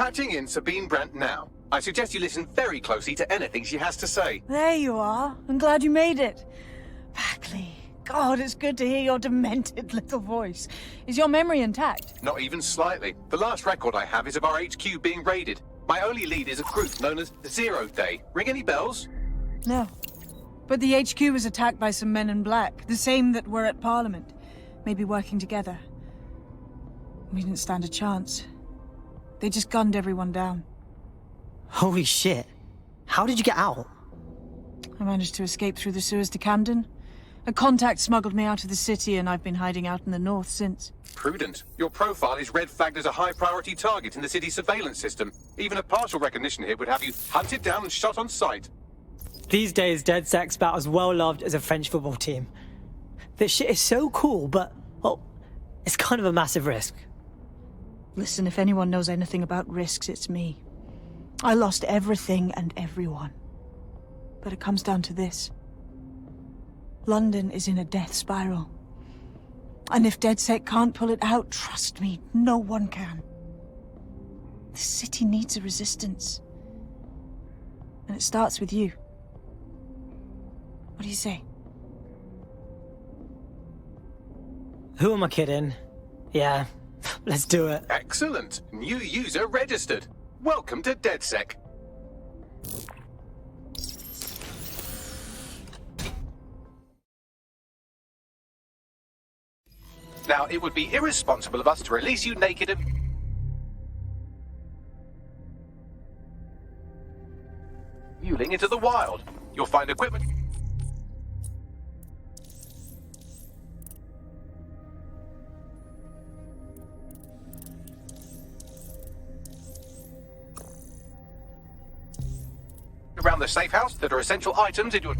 patching in Sabine Brandt now. I suggest you listen very closely to anything she has to say. There you are. I'm glad you made it. Bagley. God, it's good to hear your demented little voice. Is your memory intact? Not even slightly. The last record I have is of our HQ being raided. My only lead is a group known as Zero Day. Ring any bells? No. But the HQ was attacked by some men in black, the same that were at Parliament. Maybe working together. We didn't stand a chance. They just gunned everyone down. Holy shit. How did you get out? I managed to escape through the sewers to Camden. A contact smuggled me out of the city, and I've been hiding out in the north since. Prudent. Your profile is red flagged as a high-priority target in the city's surveillance system. Even a partial recognition here would have you hunted down and shot on sight. These days, DedSec's about as well loved as a French football team. This shit is so cool, but, well, it's kind of a massive risk. Listen, if anyone knows anything about risks, it's me. I lost everything and everyone. But it comes down to this. London is in a death spiral. And if DedSec can't pull it out, trust me, no one can. The city needs a resistance. And it starts with you. What do you say? Who am I kidding? Yeah, let's do it. Excellent. New user registered. Welcome to DedSec. Now, it would be irresponsible of us to release you naked and... muling into the wild. You'll find equipment... around the safe house that are essential items in your...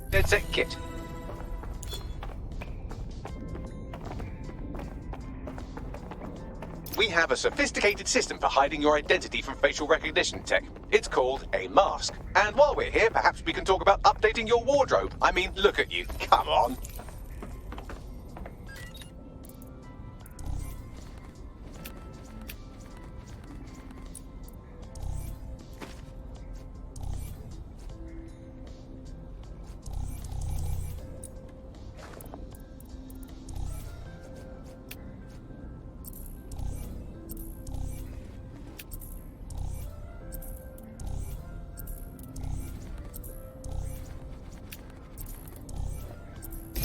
DedSec kit. We have a sophisticated system for hiding your identity from facial recognition tech. It's called a mask. And while we're here, perhaps we can talk about updating your wardrobe. I mean, look at you. Come on.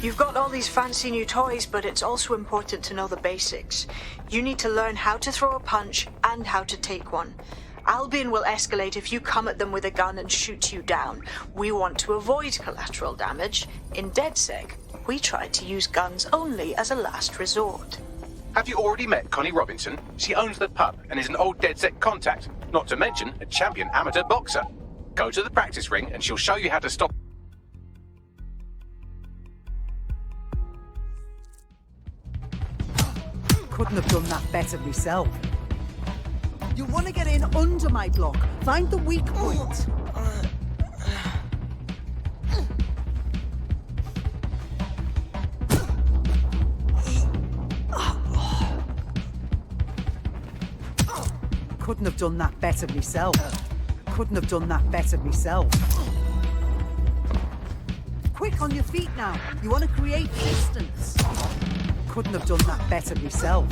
You've got all these fancy new toys, but it's also important to know the basics. You need to learn how to throw a punch and how to take one. Albion will escalate if you come at them with a gun and shoot you down. We want to avoid collateral damage. In DedSec, we try to use guns only as a last resort. Have you already met Connie Robinson? She owns the pub and is an old DedSec contact, not to mention a champion amateur boxer. Go to the practice ring and she'll show you how to stop... Couldn't have done that better myself. You want to get in under my block. Find the weak point. Couldn't have done that better myself. Couldn't have done that better myself. Quick, on your feet now. You want to create distance. Couldn't have done that better myself.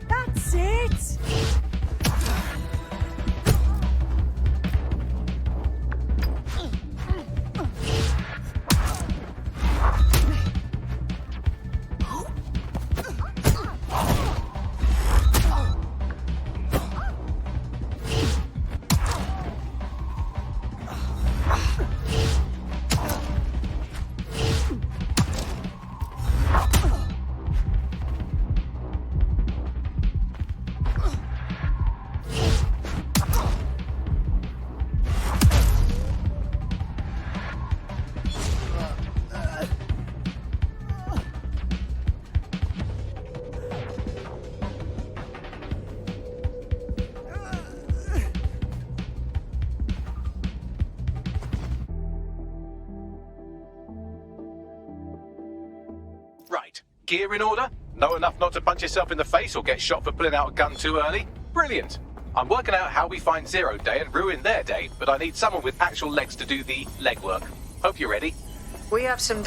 That's it! gear in order? Know enough not to punch yourself in the face or get shot for pulling out a gun too early? Brilliant. I'm working out how we find Zero Day and ruin their day, but I need someone with actual legs to do the legwork. Hope you're ready. We have some...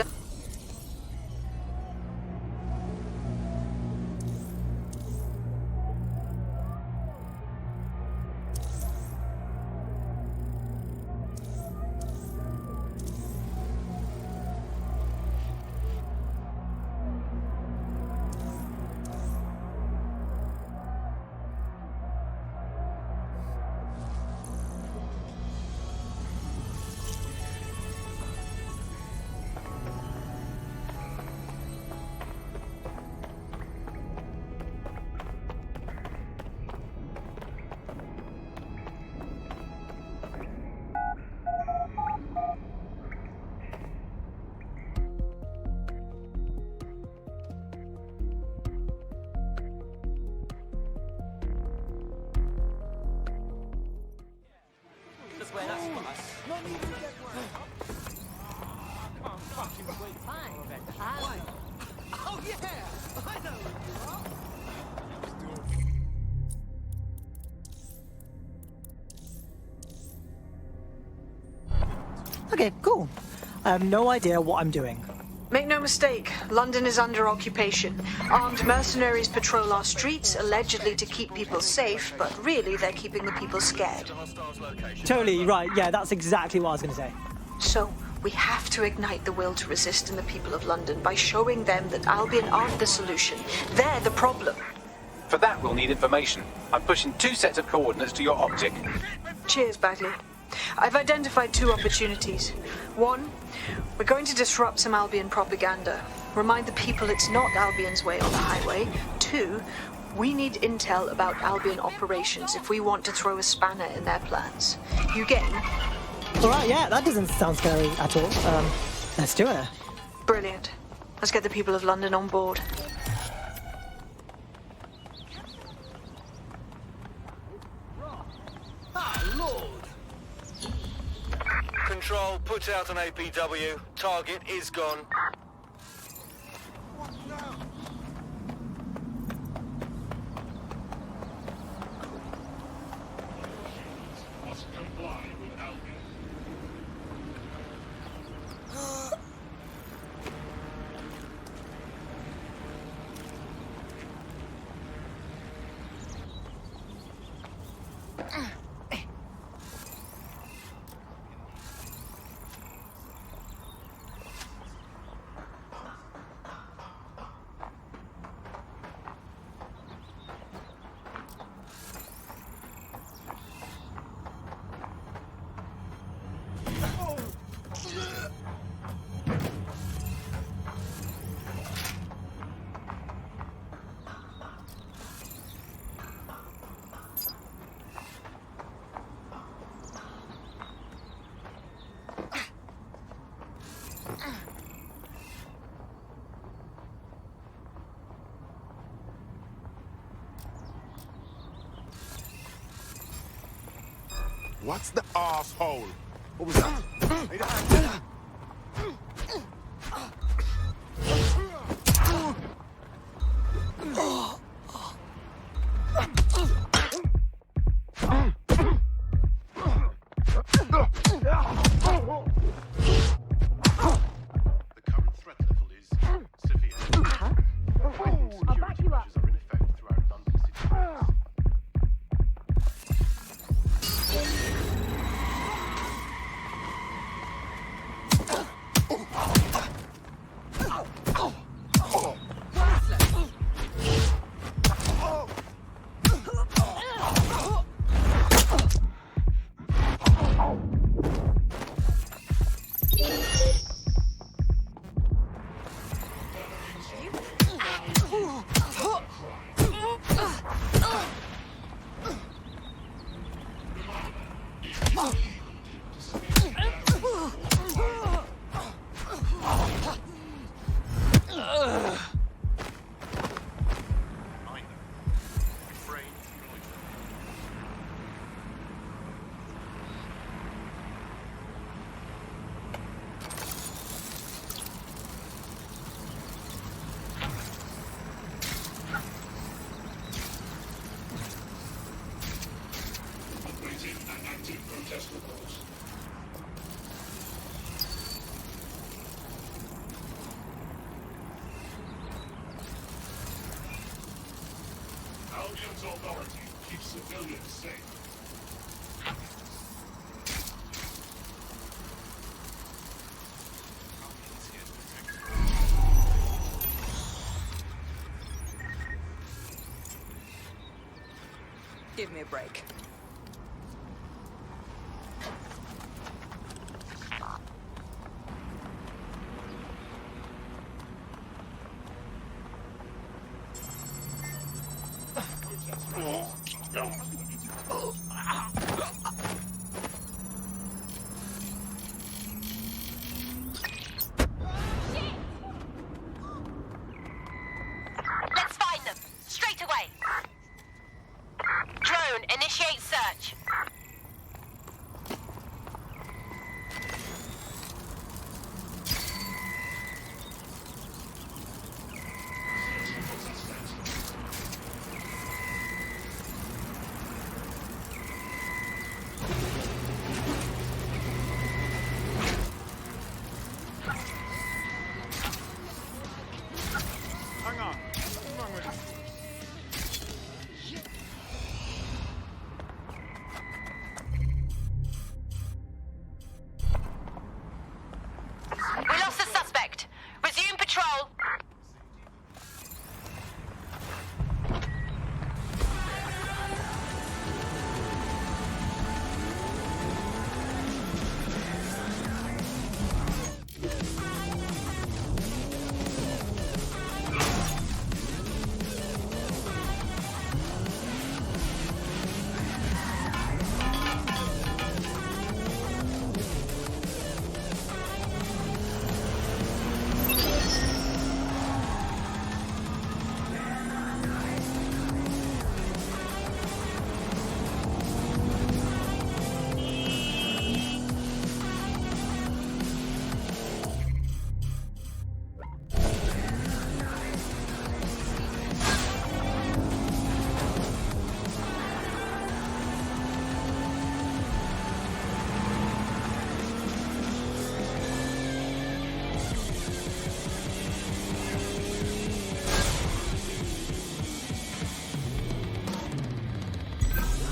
Okay, cool. I have no idea what I'm doing. Make no mistake, London is under occupation. Armed mercenaries patrol our streets, allegedly to keep people safe, but really they're keeping the people scared. Totally right, yeah, that's exactly what I was going to say. So, we have to ignite the will to resist in the people of London by showing them that Albion aren't the solution. They're the problem. For that, we'll need information. I'm pushing 2 sets of coordinates to your optic. Cheers, Bagley. I've identified 2 opportunities. 1, we're going to disrupt some Albion propaganda. Remind the people it's not Albion's way on the highway. 2, we need intel about Albion operations if we want to throw a spanner in their plans. You game? Alright, yeah, that doesn't sound scary at all. Let's do it. Brilliant. Let's get the people of London on board. Control, put out an APW. Target is gone. What's the asshole? What was that? Active protest reports. Albion's authority keeps civilians safe. Give me a break. Let's find them. Straight away. Drone, initiate search. Hang on. What's wrong with you? We lost the suspect. Resume patrol.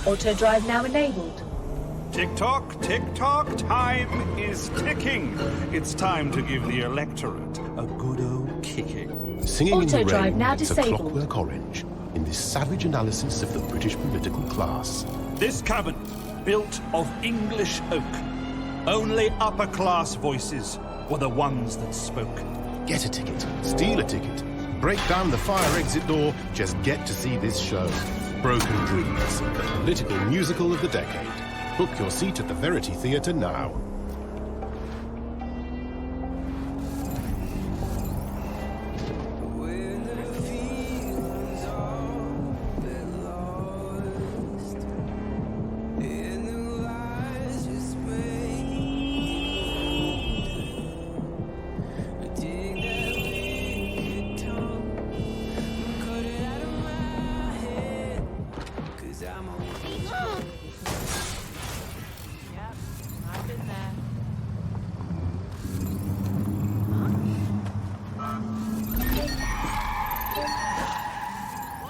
Auto drive now enabled. Tick-tock, tick-tock, time is ticking. It's time to give the electorate a good old kicking. Singing in Auto the drive rain, now it's a disabled. clockwork orange in this savage analysis of the British political class. This cabin, built of English oak. Only upper-class voices were the ones that spoke. Get a ticket, steal a ticket, break down the fire exit door, just get to see this show. Broken Dreams, the political musical of the decade. Book your seat at the Verity Theatre now.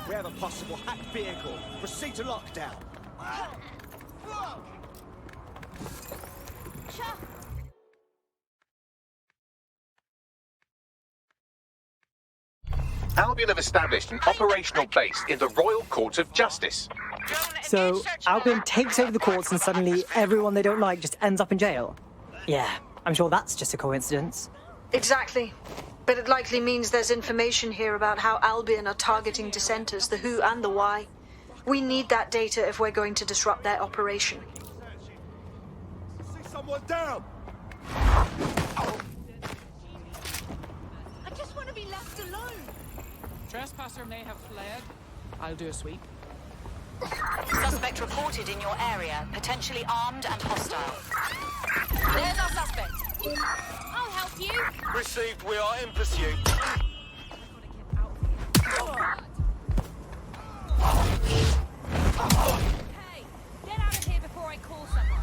We have a possible hacked vehicle. Proceed to lockdown. Albion have established an operational base in the Royal Court of Justice. So Albion takes over the courts and suddenly everyone they don't like just ends up in jail. Yeah, I'm sure that's just a coincidence. Exactly. But it likely means there's information here about how Albion are targeting dissenters, the who and the why. We need that data if we're going to disrupt their operation. See someone down! I just want to be left alone. Trespasser may have fled. I'll do a sweep. Suspect reported in your area, potentially armed and hostile. There's our suspect. I'll help you. Received, we are in pursuit. Hey, get out of here before I call someone.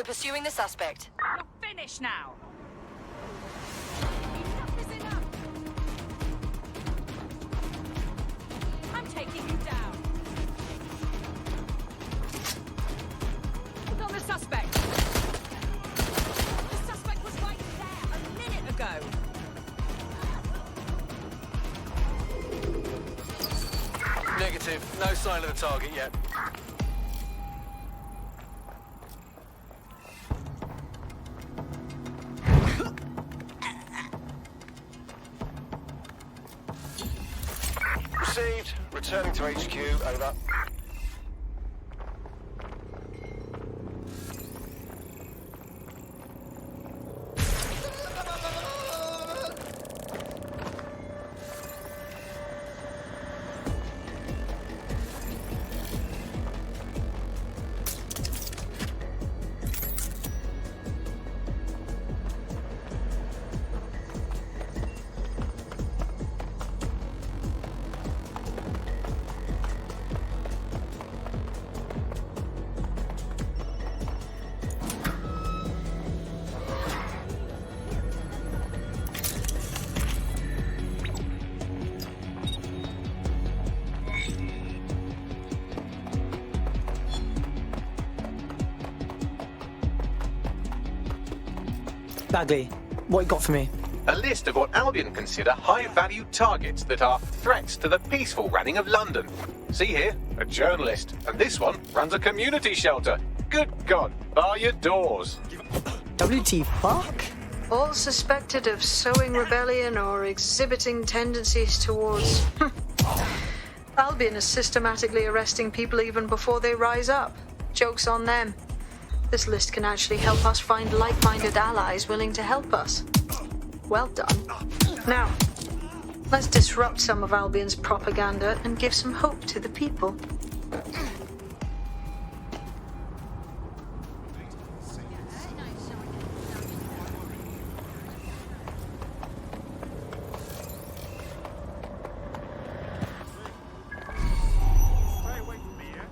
pursuing the suspect. You're finished now. Enough is enough. I'm taking you down. Look on the suspect. The suspect was right there a minute ago. Negative. No sign of the target yet. Received. Returning to HQ. Over. Bagley, what you got for me? A list of what Albion consider high-value targets that are threats to the peaceful running of London. See here, a journalist, and this one runs a community shelter. Good God, bar your doors. WT fuck? All suspected of sowing rebellion or exhibiting tendencies towards... Albion is systematically arresting people even before they rise up. Joke's on them. This list can actually help us find like-minded allies willing to help us. Well done. Now, let's disrupt some of Albion's propaganda and give some hope to the people. Stay away from me, yeah?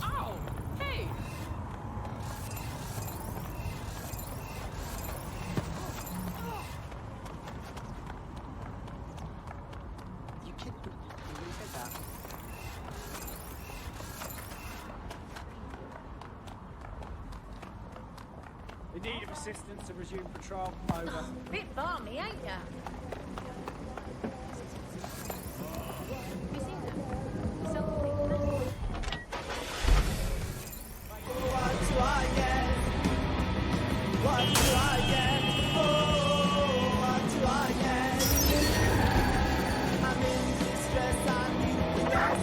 Ow! Hey! You kidding me? You really said that? In need of assistance to resume patrol. Over. Bit balmy, ain't ya?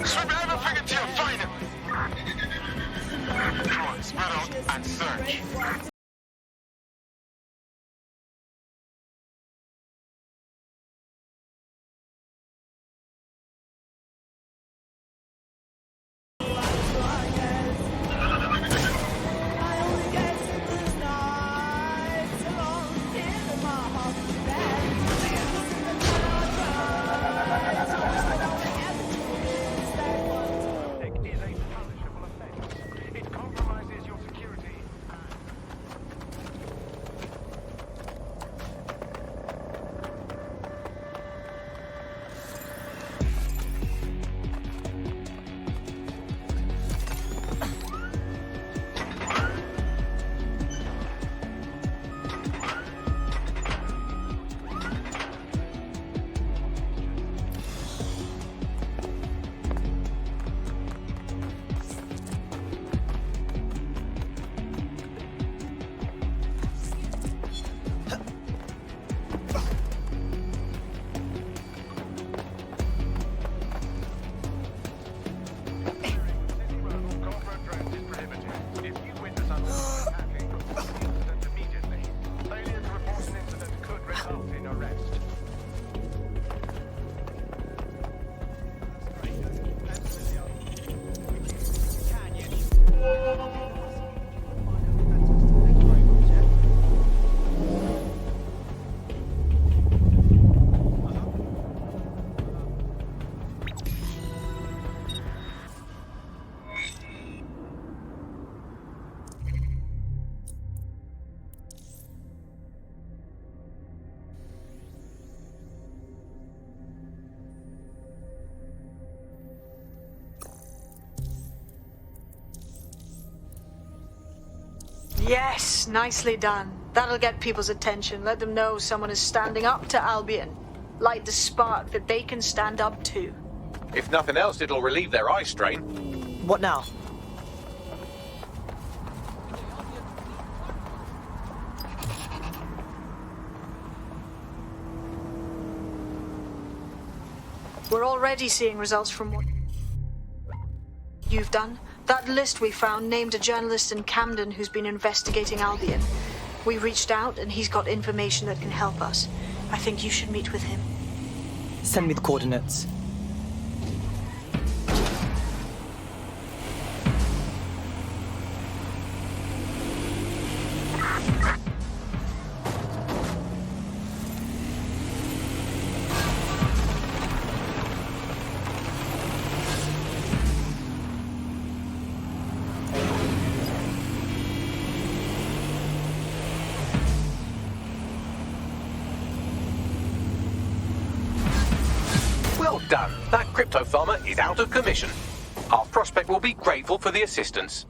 Swim everything until you find him. Drones, spread out and search. Yes, nicely done. That'll get people's attention. Let them know someone is standing up to Albion. Light the spark that they can stand up to. If nothing else, it'll relieve their eye strain. What now? We're already seeing results from what you've done. That list we found named a journalist in Camden who's been investigating Albion. We reached out and he's got information that can help us. I think you should meet with him. Send me the coordinates. Well done. That crypto farmer is out of commission. Our prospect will be grateful for the assistance.